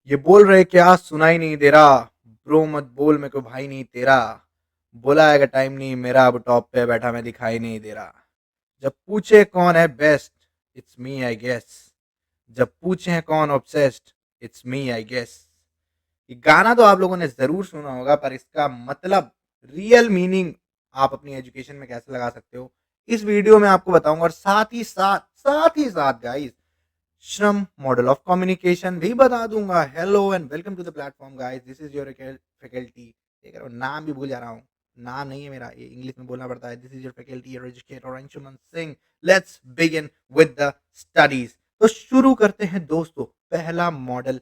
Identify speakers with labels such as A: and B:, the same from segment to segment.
A: ये बोल रहे क्या सुनाई नहीं दे रहा। ब्रो मत बोल मेरे को भाई नहीं तेरा। बोला आएगा टाइम नहीं मेरा, अब टॉप पे बैठा मैं दिखाई नहीं दे रहा। जब पूछे कौन है best, it's me I guess. जब पूछे कौन obsessed, it's me I guess. ये गाना तो आप लोगों ने जरूर सुना होगा, पर इसका मतलब, रियल मीनिंग आप अपनी एजुकेशन में कैसे लगा सकते हो, इस वीडियो में आपको बताऊंगा। और साथ ही साथ गाइस, श्रम मॉडल ऑफ कम्युनिकेशन भी बता दूंगा। Hello and welcome to the platform guys, this is your faculty. देख रहे हो, नाम भी भूल जा रहा हूँ। नाम नहीं है मेरा, ये इंग्लिश में बोलना पड़ता है। This is your faculty your educator Anshuman Singh. Let's begin with the studies. तो शुरू करते हैं दोस्तों। पहला मॉडल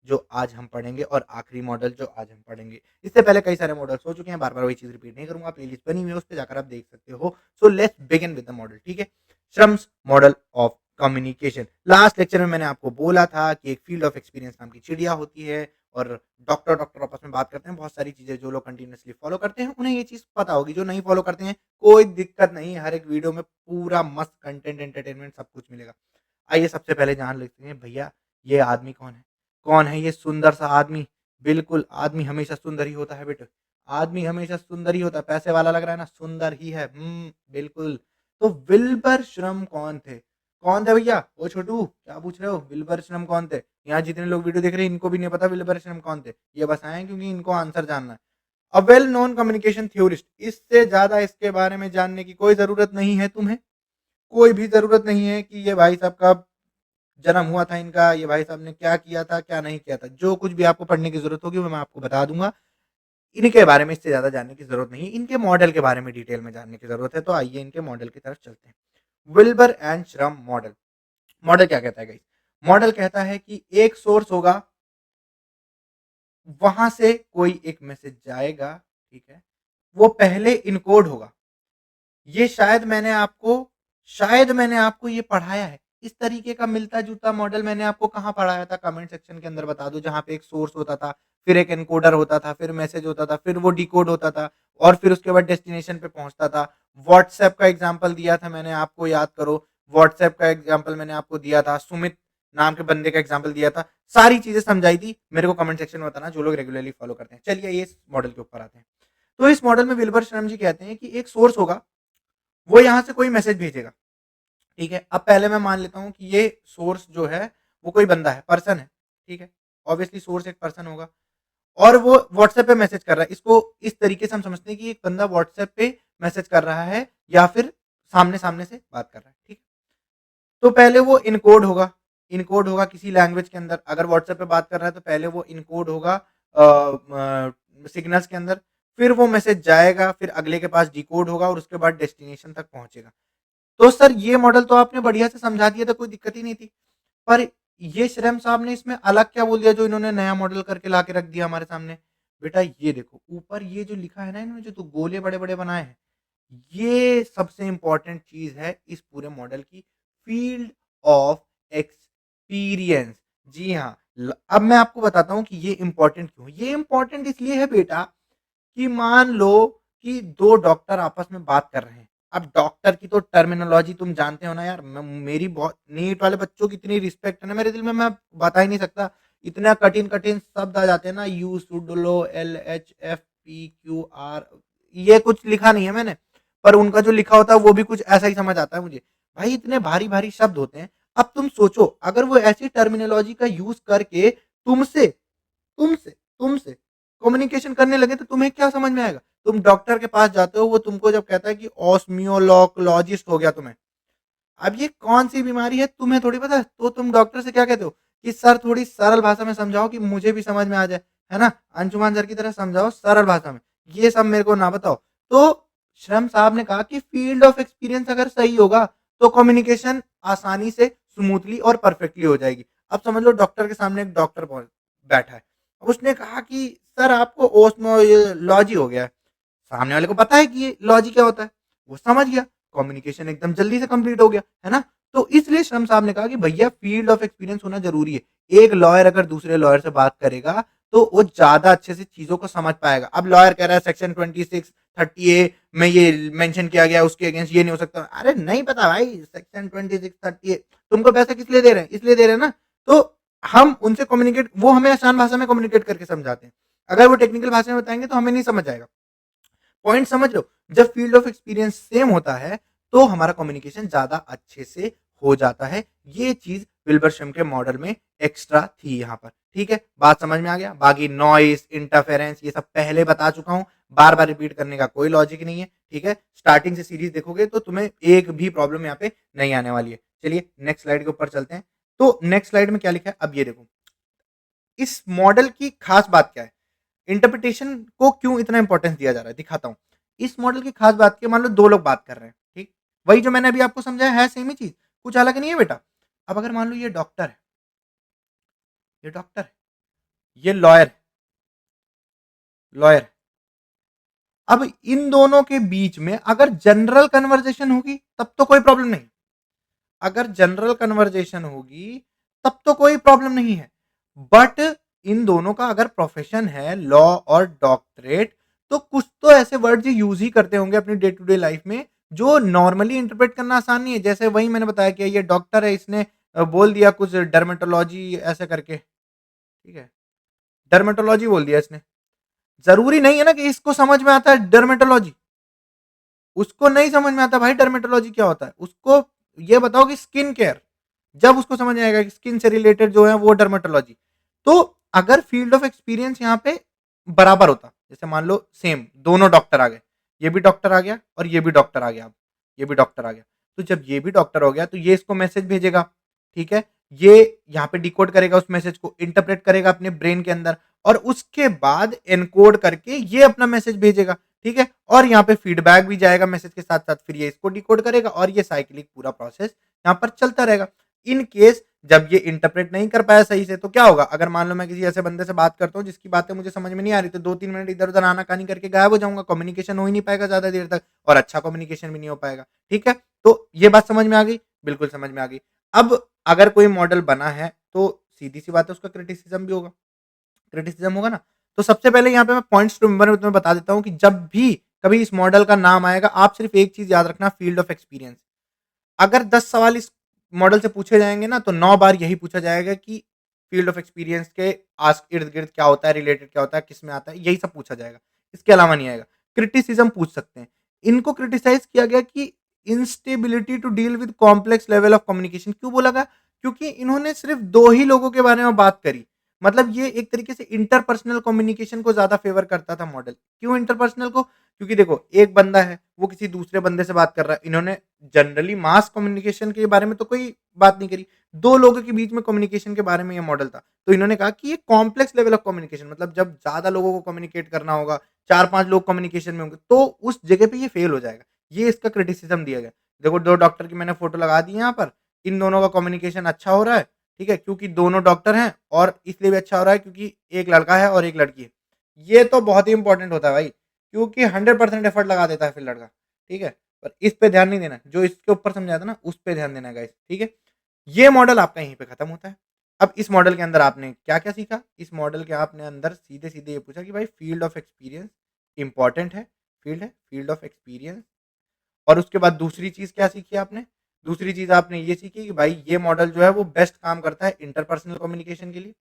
A: जो आज हम पढ़ेंगे, और आखिरी मॉडल जो आज हम पढ़ेंगे। इससे पहले कई सारे मॉडल्स हो चुके हैं, बार बार वही चीज रिपीट नहीं करूंगा। प्लेलिस्ट बनी हुई है, उस पर जाकर आप देख सकते हो। So let's begin with the model, ठीक है। Schramm's model of communication. Last lecture में मैंने आपको बोला था कि एक फील्ड ऑफ एक्सपीरियंस नाम की चिड़िया होती है, और डॉक्टर डॉक्टर आपस में बात करते हैं। बहुत सारी चीजें जो लोग कंटिन्यूसली फॉलो करते हैं उन्हें ये चीज पता होगी, जो नहीं फॉलो करते हैं कोई दिक्कत नहीं, हर एक वीडियो में पूरा मस्त कंटेंट, एंटरटेनमेंट सब कुछ मिलेगा। आइए सबसे पहले जान लेते हैं भैया, ये आदमी कौन है। कौन है ये सुंदर सा आदमी। बिल्कुल, आदमी हमेशा सुंदर ही होता है बेटे। आदमी हमेशा सुंदर ही होता है। पैसे वाला लग रहा है ना, सुंदर ही है। बिल्कुल। तो विल्बर श्रम कौन थे। कौन थे भैया। ओ छोटू, क्या पूछ रहे हो, विल्बर श्रम कौन थे। यहाँ जितने लोग वीडियो देख रहे हैं इनको भी नहीं पता विल्बर श्रम कौन थे। ये बस आए हैं क्योंकि इनको आंसर जानना है। A well known communication theorist. इससे ज्यादा इसके बारे में जानने की कोई जरूरत नहीं है तुम्हें। कोई भी जरूरत नहीं है कि ये भाई साहब का जन्म हुआ था, इनका ये भाई साहब ने क्या किया था क्या नहीं किया था। जो कुछ भी आपको पढ़ने की जरूरत होगी वो मैं आपको बता दूंगा। इनके बारे में इससे ज्यादा जानने की जरूरत नहीं है। इनके मॉडल के बारे में डिटेल में जानने की जरूरत है। तो आइए इनके मॉडल की तरफ चलते हैं। विल्बर एंड श्रम मॉडल। मॉडल क्या कहता है गाइस। मॉडल कहता है कि एक सोर्स होगा, वहां से कोई एक मैसेज जाएगा, ठीक है। वो पहले इनकोड होगा। ये शायद मैंने आपको ये पढ़ाया है। इस तरीके का मिलता-जुलता मॉडल मैंने आपको कहाँ पढ़ाया था, कमेंट सेक्शन के अंदर बता दो। जहाँ पे एक सोर्स होता था, फिर एक एनकोडर होता था, फिर मैसेज होता था, फिर वो डिकोड होता था, और फिर उसके बाद डेस्टिनेशन पे पहुँचता था। व्हाट्सएप का एग्ज़ाम्पल दिया था मैंने आपको, याद करो। व्हाट्सएप का एग्ज़ाम्पल मैंने आपको दिया था, सुमित नाम के बंदे का एग्ज़ाम्पल दिया था। सारी चीज़ें समझाई थी। मेरे को कमेंट सेक्शन में बताना जो लोग रेगुलरली फॉलो करते हैं। चलिए ये इस मॉडल के ऊपर आते हैं। तो इस मॉडल में विल्बर शर्मा जी कहते हैं कि एक सोर्स होगा, वो यहाँ से कोई मैसेज भेजेगा, ठीक है। अब पहले मैं मान लेता हूँ कि ये सोर्स जो है वो कोई बंदा है, पर्सन है, ठीक है। ऑब्वियसली सोर्स एक पर्सन होगा, और वो व्हाट्सएप पे मैसेज कर रहा है। इसको इस तरीके से हम समझते हैं कि एक बंदा व्हाट्सएप पे मैसेज कर रहा है, या फिर सामने सामने से बात कर रहा है, ठीक है। तो पहले वो इनकोड होगा किसी लैंग्वेज के अंदर। अगर व्हाट्सएप पे बात कर रहा है तो पहले वो इनकोड होगा सिग्नल्स के अंदर। फिर वो मैसेज जाएगा, फिर अगले के पास डिकोड होगा, और उसके बाद डेस्टिनेशन तक पहुंचेगा। तो सर ये मॉडल तो आपने बढ़िया से समझा दिया था, कोई दिक्कत ही नहीं थी। पर ये श्रम साहब ने इसमें अलग क्या बोल दिया जो इन्होंने नया मॉडल करके ला के रख दिया हमारे सामने। बेटा ये देखो, ऊपर ये जो लिखा है ना इन्होंने, जो तो गोले बड़े बड़े बनाए हैं, ये सबसे इंपॉर्टेंट चीज है इस पूरे मॉडल की। Field of experience. जी हाँ। अब मैं आपको बताता हूँ कि ये इंपॉर्टेंट क्यों। ये इंपॉर्टेंट इसलिए है बेटा कि मान लो कि दो डॉक्टर आपस में बात कर रहे हैं। अब डॉक्टर की तो टर्मिनोलॉजी तुम जानते हो ना यार। मेरी बहुत नीट वाले बच्चों की इतनी रिस्पेक्ट है ना मेरे दिल में, मैं बता ही नहीं सकता। इतना कठिन कठिन शब्द आ जाते हैं ना, यू सुडलो LHFPQR, ये कुछ लिखा नहीं है मैंने, पर उनका जो लिखा होता है वो भी कुछ ऐसा ही समझ आता है मुझे। भाई इतने भारी भारी शब्द होते हैं। अब तुम सोचो, अगर वो ऐसी टर्मिनोलॉजी का यूज करके तुमसे तुमसे तुमसे कम्युनिकेशन करने लगे तो तुम्हें क्या समझ में आएगा। तुम डॉक्टर के पास जाते हो, वो तुमको जब कहता है कि ऑस्मियोलॉजिस्ट हो गया तुम्हें। अब ये कौन सी बीमारी है तुम्हें थोड़ी पता है, तो तुम डॉक्टर से क्या कहते हो कि सर थोड़ी सरल भाषा में समझाओ कि मुझे भी समझ में आ जाए, है ना। अंशुमान सर की तरह समझाओ सरल भाषा में, ये सब मेरे को ना बताओ। तो श्रम साहब ने कहा कि फील्ड ऑफ एक्सपीरियंस अगर सही होगा तो कम्युनिकेशन आसानी से, स्मूथली और परफेक्टली हो जाएगी। अब समझ लो डॉक्टर के सामने एक डॉक्टर बैठा है। उसने कहा कि सर आपको ओस्मोलॉजी हो गया है। सामने वाले को पता है कि ये लॉजी क्या होता है, वो समझ गया। कम्युनिकेशन एकदम जल्दी से कंप्लीट हो गया, है ना। तो इसलिए श्रम साहब ने कहा कि भैया फील्ड ऑफ एक्सपीरियंस होना जरूरी है। एक लॉयर अगर दूसरे लॉयर से बात करेगा तो वो ज्यादा अच्छे से चीजों को समझ पाएगा। अब लॉयर कह रहा है सेक्शन 2630A में ये मेंशन किया गया, उसके अगेंस्ट ये नहीं हो सकता। अरे नहीं पता भाई, सेक्शन 2630A तुमको पैसे किस लिए दे रहे हैं, इसलिए दे रहे हैं ना। तो हम उनसे कम्युनिकेट, वो हमें आसान भाषा में कम्युनिकेट करके समझाते हैं। अगर वो टेक्निकल भाषा में बताएंगे तो हमें नहीं समझ आएगा। पॉइंट समझ लो, जब फील्ड ऑफ एक्सपीरियंस सेम होता है तो हमारा कम्युनिकेशन ज्यादा अच्छे से हो जाता है। ये चीज विल्बरशम के मॉडल में एक्स्ट्रा थी यहाँ पर। ठीक है, बात समझ में आ गया। बाकी नॉइस, इंटरफेरेंस, ये सब पहले बता चुका हूँ, बार बार रिपीट करने का कोई लॉजिक नहीं है। ठीक है, स्टार्टिंग से सीरीज देखोगे तो तुम्हें एक भी प्रॉब्लम यहाँ पे नहीं आने वाली है। चलिए नेक्स्ट स्लाइड के ऊपर चलते हैं। तो नेक्स्ट स्लाइड में क्या लिखा है, अब ये देखो, इस मॉडल की खास बात क्या है, इंटरप्रिटेशन को क्यों इतना इंपॉर्टेंस दिया जा रहा है, दिखाता हूँ। इस मॉडल की खास बात की, मान लो दो लोग बात कर रहे हैं, ठीक, वही जो मैंने अभी आपको समझाया है, सेम ही चीज, कुछ अलग नहीं है बेटा। अब अगर मान लो ये डॉक्टर है, ये डॉक्टर है, ये लॉयर, अब इन दोनों के बीच में अगर जनरल कन्वर्जेशन होगी तब तो कोई प्रॉब्लम नहीं, अगर जनरल कन्वर्जेशन होगी तब तो कोई प्रॉब्लम नहीं है। बट इन दोनों का अगर प्रोफेशन है लॉ और डॉक्टरेट, तो कुछ तो ऐसे वर्ड यूज ही करते होंगे अपनी डे टू डे लाइफ में जो नॉर्मली इंटरप्रेट करना आसान नहीं है। जैसे वही मैंने बताया कि ये डॉक्टर है, इसने बोल दिया कुछ डर्मेटोलॉजी ऐसे करके, ठीक है, डर्मेटोलॉजी बोल दिया इसने, जरूरी नहीं है ना कि इसको समझ में आता है डर्मेटोलॉजी, उसको नहीं समझ में आता भाई डर्मेटोलॉजी क्या होता है। उसको ये बताओ कि स्किन केयर, जब उसको समझ में आएगा कि स्किन से रिलेटेड जो है वो डर्मेटोलॉजी। तो अगर फील्ड ऑफ एक्सपीरियंस यहाँ पे बराबर होता, जैसे मान लो सेम दोनों डॉक्टर आ गए, ये भी डॉक्टर आ गया और ये भी डॉक्टर आ गया, अब ये भी डॉक्टर आ गया, तो जब ये भी डॉक्टर हो गया तो ये इसको मैसेज भेजेगा, ठीक है, ये यहाँ पे डिकोड करेगा, उस मैसेज को इंटरप्रेट करेगा अपने ब्रेन के अंदर, और उसके बाद एनकोड करके ये अपना मैसेज भेजेगा, ठीक है, और यहाँ पे फीडबैक भी जाएगा मैसेज के साथ साथ, फिर ये इसको डिकोड करेगा और ये साइक्लिक पूरा प्रोसेस यहाँ पर चलता रहेगा। इन केस जब ये इंटरप्रेट नहीं कर पाया सही से तो क्या होगा, अगर मान लो मैं किसी ऐसे बंदे से बात करता हूँ जिसकी बातें मुझे समझ में नहीं आ रही, तो 2-3 मिनट इधर उधर आनाकानी करके गायब हो जाऊंगा, कम्युनिकेशन हो ही नहीं पाएगा ज्यादा देर तक, और अच्छा कम्युनिकेशन भी नहीं हो पाएगा। ठीक है, तो ये बात समझ में आ गई, बिल्कुल समझ में आ गई। अब अगर कोई मॉडल बना है तो सीधी सी बात है उसका क्रिटिसिज्म भी होगा, क्रिटिसिज्म होगा ना। तो सबसे पहले यहाँ पे मैं पॉइंट्स रिमेंबर में तुम्हें बता देता हूँ कि जब भी कभी इस मॉडल का नाम आएगा, आप सिर्फ एक चीज याद रखना, फील्ड ऑफ एक्सपीरियंस। अगर 10 सवाल इस मॉडल से पूछे जाएंगे ना, तो 9 बार यही पूछा जाएगा कि फील्ड ऑफ एक्सपीरियंस के आस इर्द गिर्द क्या होता है, रिलेटेड क्या होता है, किस में आता है, यही सब पूछा जाएगा, इसके अलावा नहीं आएगा। क्रिटिसिज्म पूछ सकते हैं, इनको क्रिटिसाइज किया गया कि instability to deal with complex level of communication. क्यों बोला गया, क्योंकि इन्होंने सिर्फ दो ही लोगों के बारे में बात करी, मतलब ये एक तरीके से इंटरपर्सनल कम्युनिकेशन को ज्यादा फेवर करता था मॉडल। क्यों इंटरपर्सनल को, क्योंकि देखो एक बंदा है वो किसी दूसरे बंदे से बात कर रहा है, इन्होंने जनरली मास कम्युनिकेशन के बारे में तो कोई बात नहीं करी, दो लोगों के बीच में कम्युनिकेशन के बारे में ये मॉडल था। तो इन्होंने कहा कि ये कॉम्प्लेक्स लेवल ऑफ कम्युनिकेशन, मतलब जब ज्यादा लोगों को कम्युनिकेट करना होगा, 4-5 लोग कम्युनिकेशन में होंगे, तो उस जगह पे ये फेल हो जाएगा। ये इसका क्रिटिसिज्म दिया गया। देखो दो डॉक्टर की मैंने फोटो लगा दी है यहाँ पर, इन दोनों का कम्युनिकेशन अच्छा हो रहा है, ठीक है, क्योंकि दोनों डॉक्टर हैं, और इसलिए भी अच्छा हो रहा है क्योंकि एक लड़का है और एक लड़की है। ये तो बहुत ही इंपॉर्टेंट होता है भाई, क्योंकि 100% एफर्ट लगा देता है फिर लड़का, ठीक है, पर इस पे ध्यान नहीं देना, जो इसके ऊपर समझाया था ना उस पे ध्यान देना गाइस, ठीक है। ये मॉडल आपका यहीं पे खत्म होता है। अब इस मॉडल के अंदर आपने क्या क्या सीखा, इस मॉडल के आपने अंदर सीधे सीधे ये पूछा कि भाई फील्ड ऑफ एक्सपीरियंस इंपॉर्टेंट है, फील्ड ऑफ एक्सपीरियंस। और उसके बाद दूसरी चीज क्या सीखी आपने, दूसरी चीज आपने ये सीखी कि भाई ये मॉडल जो है वो बेस्ट काम करता है इंटरपर्सनल कम्युनिकेशन के लिए,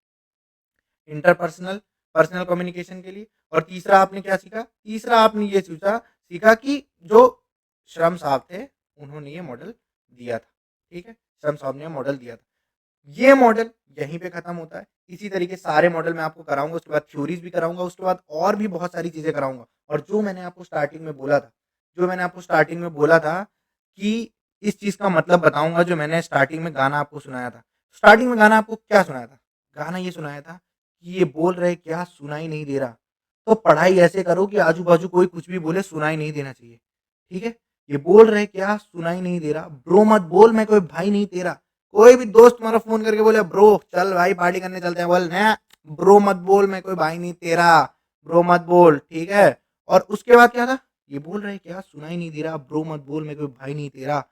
A: इंटरपर्सनल पर्सनल कम्युनिकेशन के लिए। और तीसरा आपने क्या सीखा, तीसरा आपने ये सोचा सीखा कि जो श्रम साहब थे उन्होंने ये मॉडल दिया था, ठीक है, श्रम साहब ने मॉडल दिया था। ये मॉडल यहीं पे खत्म होता है। इसी तरीके सारे मॉडल मैं आपको कराऊंगा, उसके बाद थ्योरीज भी कराऊंगा, उसके बाद और भी बहुत सारी चीजें कराऊंगा। और जो मैंने आपको स्टार्टिंग में बोला था, जो मैंने आपको स्टार्टिंग में बोला था कि इस चीज का मतलब बताऊंगा, जो मैंने स्टार्टिंग में गाना आपको सुनाया था। स्टार्टिंग में गाना आपको क्या सुनाया था, गाना ये सुनाया था कि ये बोल रहे क्या सुनाई नहीं दे रहा, तो पढ़ाई ऐसे करो कि आजू बाजू कोई कुछ भी बोले सुनाई नहीं देना चाहिए, ठीक है। ये बोल रहे क्या सुनाई नहीं दे रहा, ब्रो मत बोल मैं कोई भाई नहीं तेरा। कोई भी दोस्त तुम्हारा फोन करके बोले ब्रो चल भाई पार्टी करने चलते हैं, बोल ना ब्रो मत बोल मैं कोई भाई नहीं तेरा, ब्रो मत बोल, ठीक है। और उसके बाद क्या था, ये बोल रहे क्या सुनाई नहीं दे रहा, ब्रो मत बोल मैं कोई भाई नहीं तेरा,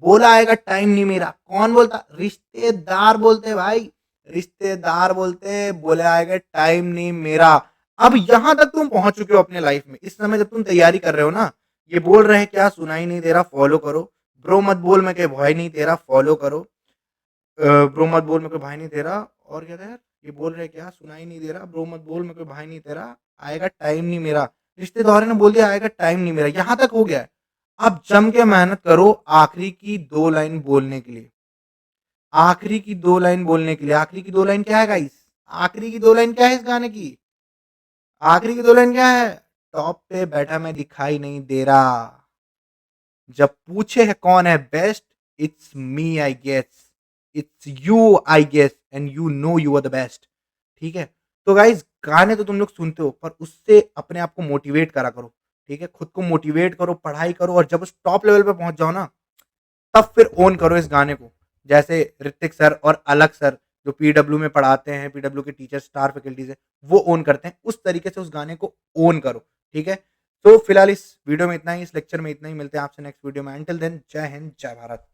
A: बोला आएगा टाइम नहीं मेरा। कौन बोलता, रिश्तेदार बोलते भाई, रिश्तेदार बोलते, बोले आएगा टाइम नहीं मेरा। अब यहां तक तुम पहुंच चुके हो अपने लाइफ में, इस समय जब तुम तैयारी कर रहे हो ना, ये बोल रहे हैं क्या सुनाई नहीं दे रहा फॉलो करो, ब्रो मत बोल मैं कोई भाई नहीं तेरा फॉलो करो, ब्रो मत बोल मैं कोई भाई नहीं तेरा, और क्या था यार, ये बोल रहे क्या, सुनाई नहीं दे रहा, ब्रो मत बोल, मैं कोई भाई नहीं तेरा, आएगा टाइम नहीं मेरा। रिश्तेदारों ने बोल दिया आएगा टाइम नहीं मेरा, यहाँ तक हो गया है। अब जम के मेहनत करो आखिरी की 2 लाइन बोलने के लिए। आखिरी की 2 लाइन बोलने के लिए। आखिरी की 2 लाइन क्या है गाइस? आखिरी की 2 लाइन क्या है इस गाने की? आखिरी की 2 लाइन क्या है? टॉप पे बैठा मैं दिखाई नहीं दे रहा। जब पूछे है कौन है best, it's me I guess, it's you I guess, and you know you are the best. ठीक है? तो गाइस गाने तो तुम लोग सुनते हो, पर उससे अपने आप को मोटिवेट करा करो। ठीक है? खुद को मोटिवेट करो, पढ़ाई करो, और जब उस टॉप लेवल पे पहुंच जाओ ना, तब फिर ओन करो इस गाने को। जैसे ऋतिक सर और अलग सर जो पीडब्ल्यू में पढ़ाते हैं, पीडब्ल्यू के टीचर स्टार फैकल्टीज है, वो ओन करते हैं, उस तरीके से उस गाने को ओन करो। ठीक है? तो फिलहाल इस वीडियो में इतना ही, इस लेक्चर में इतना ही। मिलते हैं आपसे नेक्स्ट वीडियो में। अंटिल देन, जय हिंद, जय भारत।